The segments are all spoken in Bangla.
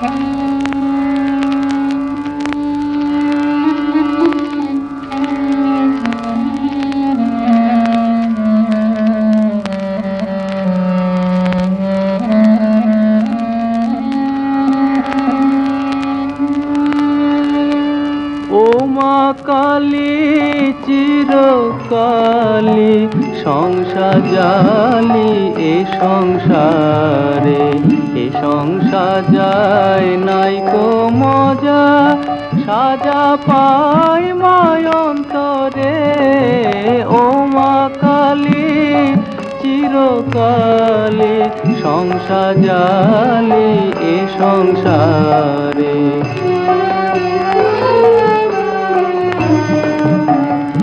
ও মা কালী চিরকালী সংসার জালি এ সংসারে, এ সংসার যায় নাই কো মজা, সাজা পাই মায় অন্তরে। ও মা কালী চিরকালী সংসার জালি এ সংসারে।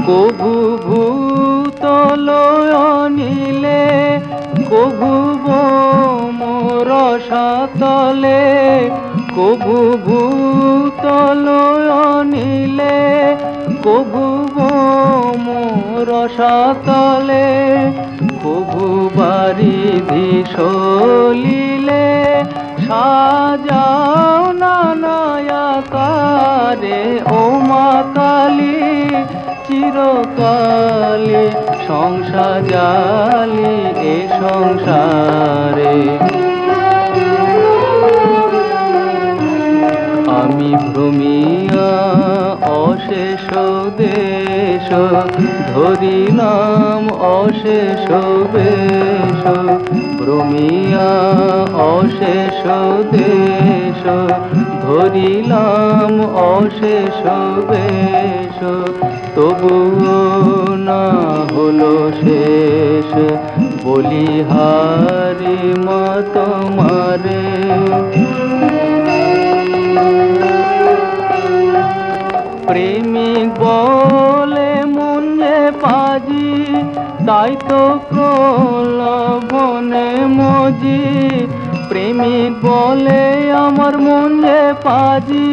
কভু ভূতল অনিলে, কভু মোর সাতলে, কভু ভূতল অনিলে, কভু মোর সাতলে, কভু বারিধি সলিলে, সাজাও নানা আকারে। ও মা কালী চিরকালী সংসার জালি এ সংসারে। আমি ভ্রমিয়া অশেষ দেশ, ধরিলাম অশেষ বেশ, ভ্রমিয়া অশেষ দেশ, ধরিলাম অশেষ বেশ, তবুও না হলো শেষ, বলিহারি মা তোমারে। প্রেমিক বলে মন যে পাজি, তাই তো প্রলোভনে মজি। প্রেমিক বলে আমার মন যে পাজি,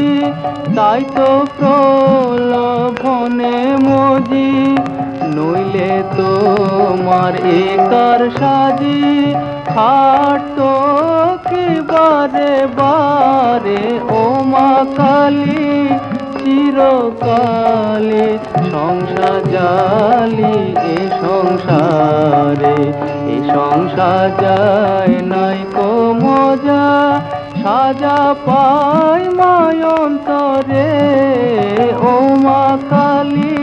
তাই তো প্রলোভনে মজি। নইলে তোমার একার সাজি, খাটো কি বারে বারে। ও মা কালী চিরকালী সংসার জালি এ সংসারে, এ সংসার যায় নাই কো মজা, সাজা পাই মায় অন্তরে। ও মা কালী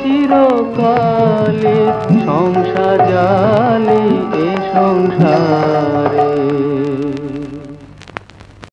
চিরকালী সংসার জালি এ সংসারে।